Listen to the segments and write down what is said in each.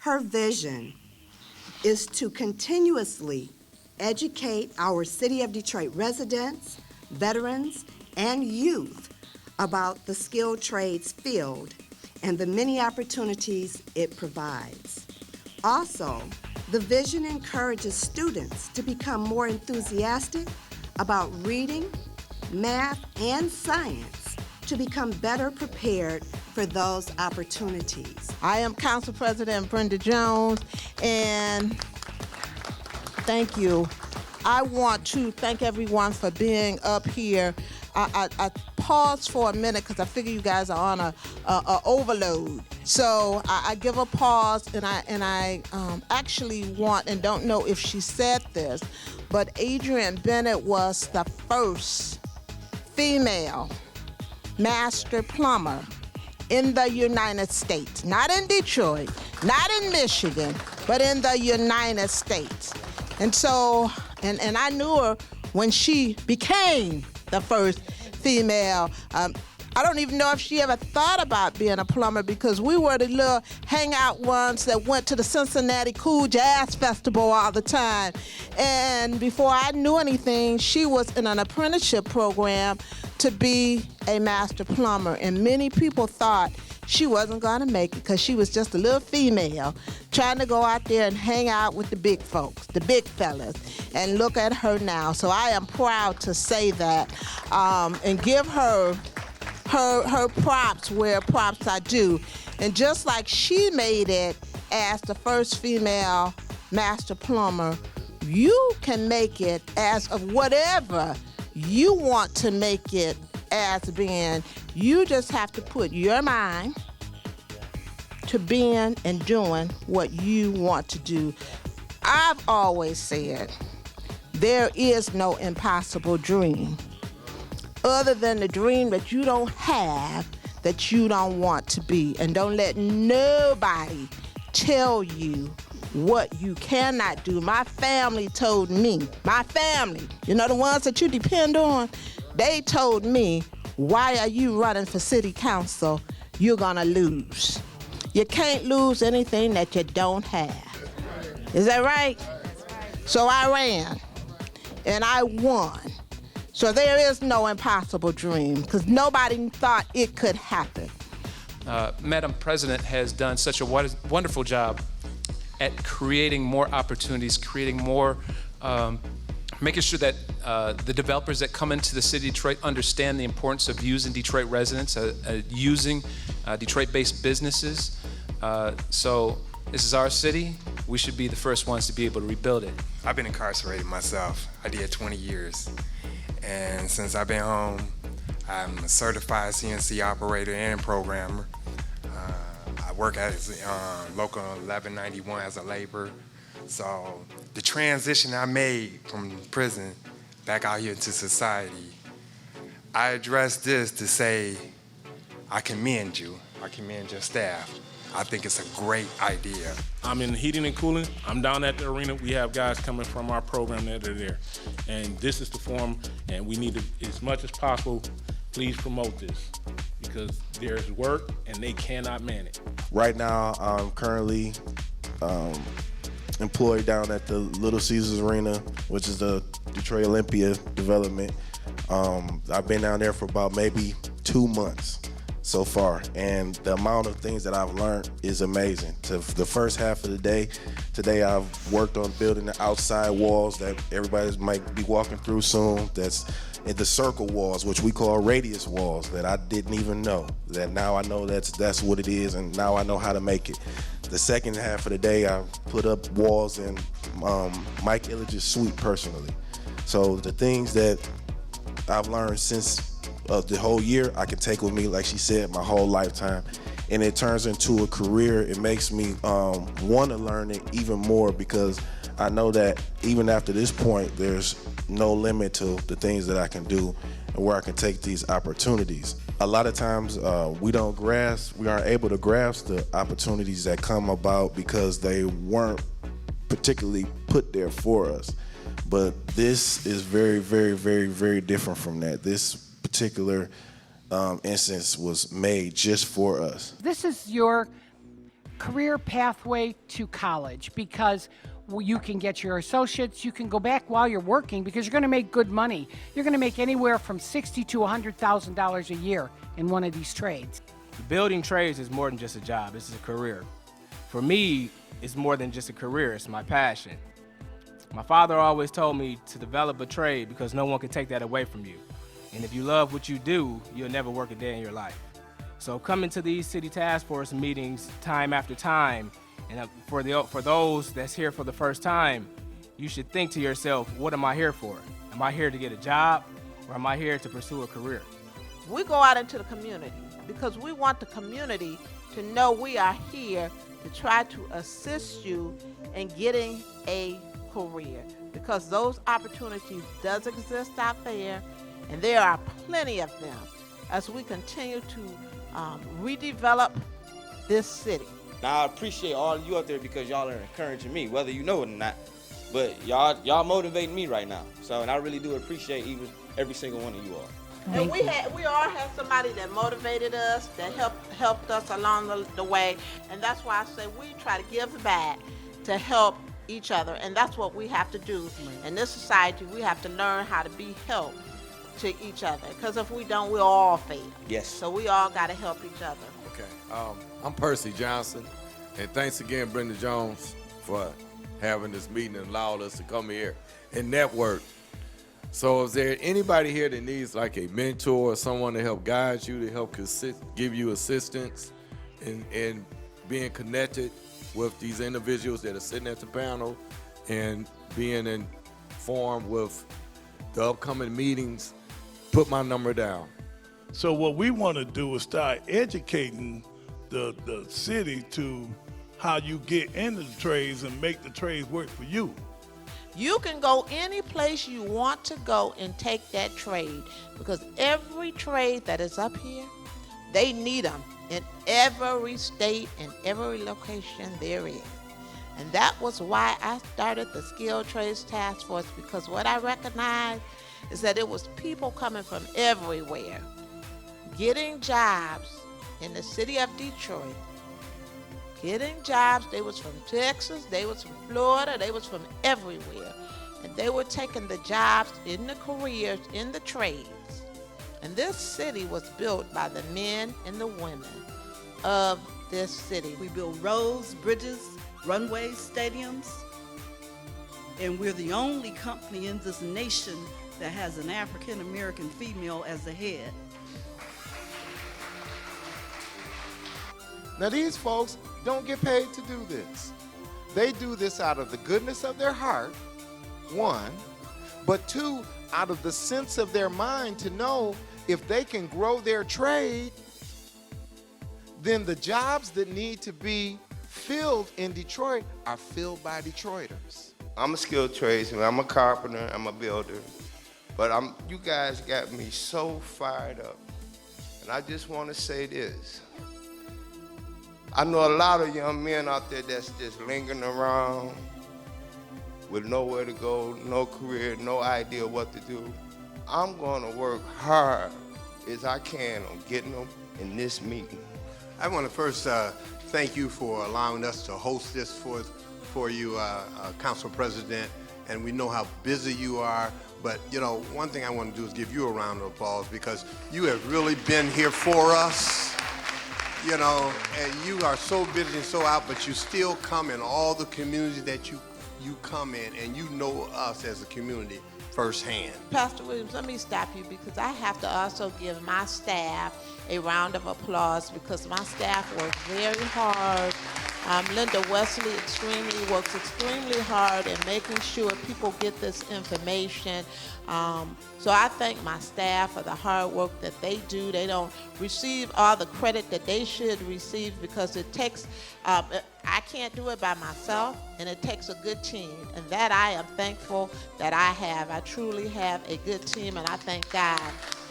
Her vision is to continuously educate our City of Detroit residents, veterans, and youth about the skilled trades field and the many opportunities it provides. Also, the vision encourages students to become more enthusiastic about reading, math, and science to become better prepared for those opportunities. I am Council President Brenda Jones, and thank you. I want to thank everyone for being up here. I paused for a minute because I figure you guys are on a overload. So I give a pause, and I actually want, and don't know if she said this, but Adrienne Bennett was the first female master plumber in the United States. Not in Detroit, not in Michigan, but in the United States. And so, and I knew her when she became the first female. I don't even know if she ever thought about being a plumber, because we were the little hangout ones that went to the Cincinnati Cool Jazz Festival all the time. And before I knew anything, she was in an apprenticeship program to be a master plumber. And many people thought she wasn't gonna make it because she was just a little female trying to go out there and hang out with the big folks, the big fellas. And look at her now. So I am proud to say that and give her props where props are due. And just like she made it as the first female master plumber, you can make it as of whatever you want to make it as being. You just have to put your mind to being and doing what you want to do. I've always said there is no impossible dream other than the dream that you don't have, that you don't want to be. And don't let nobody tell you what you cannot do. My family told me, my family, you know, the ones that you depend on, they told me, why are you running for city council? You're gonna lose. You can't lose anything that you don't have. Is that right? So I ran, and I won. So there is no impossible dream, because nobody thought it could happen. Madam President has done such a wonderful job at creating more opportunities, creating more, making sure that the developers that come into the city of Detroit understand the importance of using Detroit residents, using Detroit-based businesses. So this is our city. We should be the first ones to be able to rebuild it. I've been incarcerated myself. I did 20 years. And since I've been home, I'm a certified CNC operator and programmer. I work as local 1191 as a laborer. So the transition I made from prison back out here into society, I addressed this to say, I commend you. I commend your staff. I think it's a great idea. I'm in heating and cooling. I'm down at the arena. We have guys coming from our program that are there. And this is the forum, and we need to, as much as possible, please promote this, because there's work and they cannot man it. Right now, I'm currently employed down at the Little Caesars Arena, which is the Detroit Olympia development. I've been down there for about maybe 2 months so far, and the amount of things that I've learned is amazing. So the first half of the day, today I've worked on building the outside walls that everybody might be walking through soon. That's in the circle walls, which we call radius walls, that I didn't even know. That now I know that's what it is, and now I know how to make it. The second half of the day, I put up walls in Mike Illich's suite personally. So the things that I've learned since the whole year, I can take with me, like she said, my whole lifetime. And it turns into a career. It makes me want to learn it even more, because I know that even after this point, there's no limit to the things that I can do and where I can take these opportunities. A lot of times we aren't able to grasp the opportunities that come about because they weren't particularly put there for us. But this is very, very, very, very different from that. This particular instance was made just for us. This is your career pathway to college, because you can get your associates, you can go back while you're working because you're going to make good money. You're going to make anywhere from $60,000 to $100,000 a year in one of these trades. Building trades is more than just a job, it's a career. For me, it's more than just a career, it's my passion. My father always told me to develop a trade because no one can take that away from you. And if you love what you do, you'll never work a day in your life. So coming to these city task force meetings time after time, and for those that's here for the first time, you should think to yourself, what am I here for? Am I here to get a job, or am I here to pursue a career? We go out into the community because we want the community to know we are here to try to assist you in getting a career, because those opportunities does exist out there, and there are plenty of them as we continue to redevelop this city. Now, I appreciate all of you out there because y'all are encouraging me, whether you know it or not. But y'all motivating me right now. So, and I really do appreciate every single one of you all. And we all had somebody that motivated us, that helped us along the way, and that's why I say we try to give back to help each other, and that's what we have to do. In this society, we have to learn how to be help to each other, because if we don't, we'll all fail. Yes. So we all got to help each other. Okay, I'm Percy Johnson, and thanks again, Brenda Jones, for having this meeting and allowing us to come here and network. So is there anybody here that needs like a mentor or someone to help guide you, to help give you assistance in being connected with these individuals that are sitting at the panel and being informed with the upcoming meetings? Put my number down. So what we want to do is start educating the city to how you get into the trades and make the trades work for you. You can go any place you want to go and take that trade, because every trade that is up here, they need them in every state and every location there is. And that was why I started the Skilled Trades Task Force, because what I recognized is that it was people coming from everywhere, getting jobs in the city of Detroit, getting jobs. They was from Texas, they was from Florida, they was from everywhere. And they were taking the jobs in the careers, in the trades. And this city was built by the men and the women of this city. We build roads, bridges, runways, stadiums, and we're the only company in this nation that has an African American female as the head. Now these folks don't get paid to do this. They do this out of the goodness of their heart, one, but two, out of the sense of their mind to know if they can grow their trade, then the jobs that need to be filled in Detroit are filled by Detroiters. I'm a skilled tradesman, I'm a carpenter, I'm a builder, but you guys got me so fired up. And I just want to say this. I know a lot of young men out there that's just lingering around with nowhere to go, no career, no idea what to do. I'm going to work hard as I can on getting them in this meeting. I want to first thank you for allowing us to host this for you, Council President, and we know how busy you are, but you know, one thing I want to do is give you a round of applause because you have really been here for us. You know, and you are so busy and so out, but you still come in all the communities that you come in, and you know us as a community firsthand. Pastor Williams, let me stop you because I have to also give my staff a round of applause because my staff works very hard. Linda Wesley works extremely hard in making sure people get this information. So I thank my staff for the hard work that they do. They don't receive all the credit that they should receive because it takes, I can't do it by myself, and it takes a good team. And that I am thankful that I have. I truly have a good team, and I thank God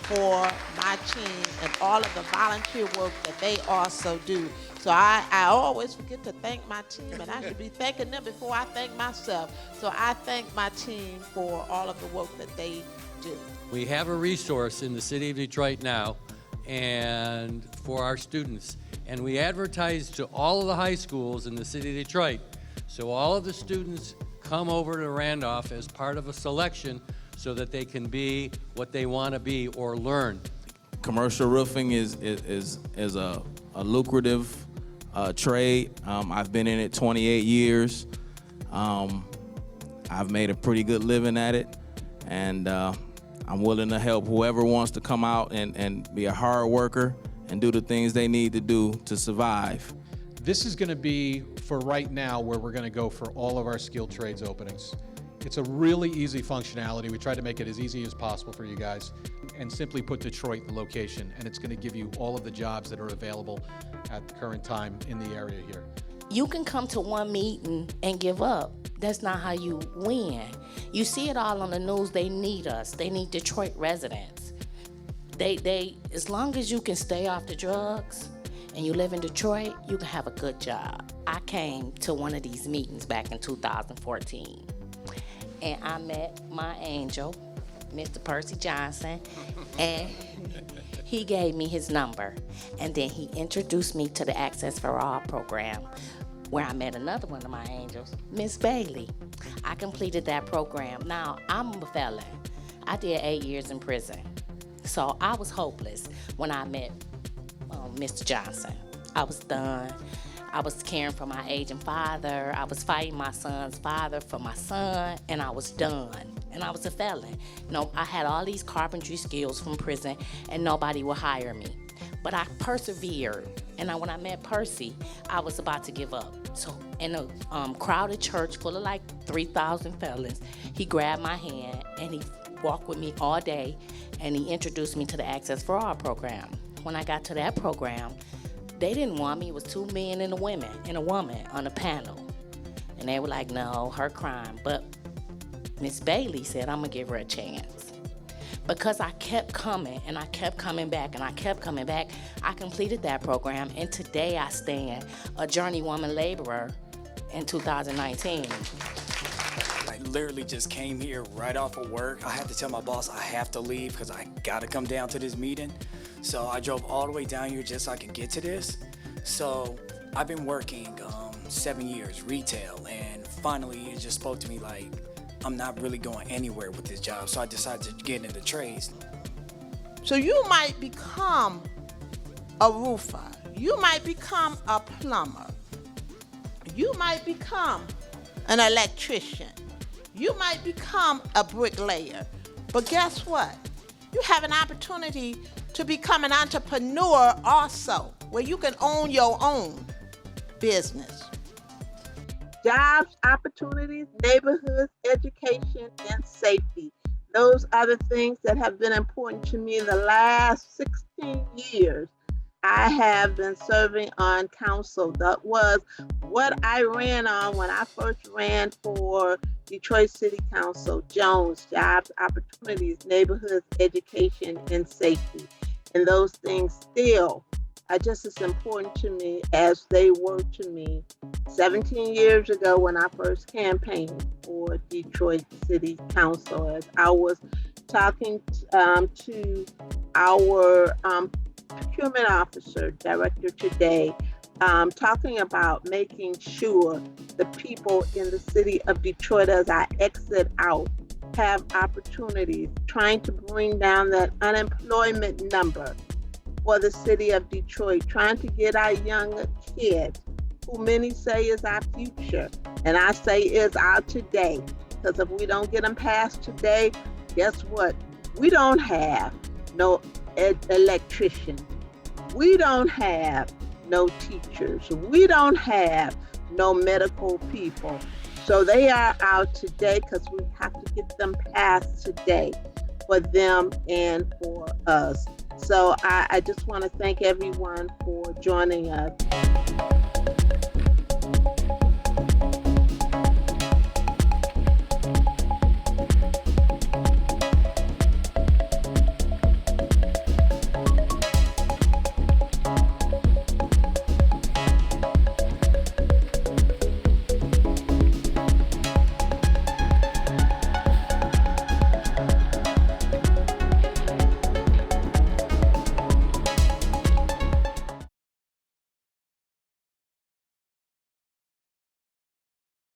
for my team and all of the volunteer work that they also do. So I always forget to thank my team, and I should be thanking them before I thank myself. So I thank my team for all of the work that they do. We have a resource in the city of Detroit now and for our students. And we advertise to all of the high schools in the city of Detroit. So all of the students come over to Randolph as part of a selection so that they can be what they want to be or learn. Commercial roofing is a lucrative trade. I've been in it 28 years. I've made a pretty good living at it, and I'm willing to help whoever wants to come out and be a hard worker and do the things they need to do to survive. This is going to be, for right now, where we're going to go for all of our skilled trades openings. It's a really easy functionality. We try to make it as easy as possible for you guys, and simply put Detroit in the location, and it's going to give you all of the jobs that are available at the current time in the area here. You can come to one meeting and give up. That's not how you win. You see it all on the news. They need us. They need Detroit residents. They as long as you can stay off the drugs and you live in Detroit, you can have a good job. I came to one of these meetings back in 2014, and I met my angel, Mr. Percy Johnson, and he gave me his number, and then he introduced me to the Access for All program, where I met another one of my angels, Miss Bailey. I completed that program. Now, I'm a felon. I did 8 years in prison. So I was hopeless when I met Mr. Johnson. I was done. I was caring for my aging father. I was fighting my son's father for my son, and I was done. And I was a felon. No, I had all these carpentry skills from prison, and nobody would hire me. But I persevered, and when I met Percy, I was about to give up. So in a crowded church full of like 3,000 felons, he grabbed my hand, and he walked with me all day, and he introduced me to the Access for All program. When I got to that program, they didn't want me. It was 2 men and a woman on a panel. And they were like, no, her crime. But Miss Bailey said, I'm gonna give her a chance. Because I kept coming, and I kept coming back, and I kept coming back, I completed that program, and today I stand a journeywoman laborer in 2019. I literally just came here right off of work. I had to tell my boss I have to leave because I gotta come down to this meeting. So I drove all the way down here just so I could get to this. So I've been working 7 years retail, and finally it just spoke to me like, I'm not really going anywhere with this job, so I decided to get into trades. So you might become a roofer. You might become a plumber. You might become an electrician. You might become a bricklayer. But guess what? You have an opportunity to become an entrepreneur also, where you can own your own business. Jobs, opportunities, neighborhoods, education, and safety. Those are the things that have been important to me in the last 16 years. I have been serving on council. That was what I ran on when I first ran for Detroit City Council. Jones, jobs, opportunities, neighborhoods, education, and safety. And those things still are just as important to me as they were to me 17 years ago when I first campaigned for Detroit City Council. As I was talking to our procurement officer, director today, talking about making sure the people in the city of Detroit, as I exit out, have opportunities, trying to bring down that unemployment number for the city of Detroit, trying to get our young kids, who many say is our future, and I say is our today. Because if we don't get them past today, guess what? We don't have no electrician. We don't have no teachers. We don't have no medical people. So they are out today because we have to get them past today for them and for us. So I just want to thank everyone for joining us.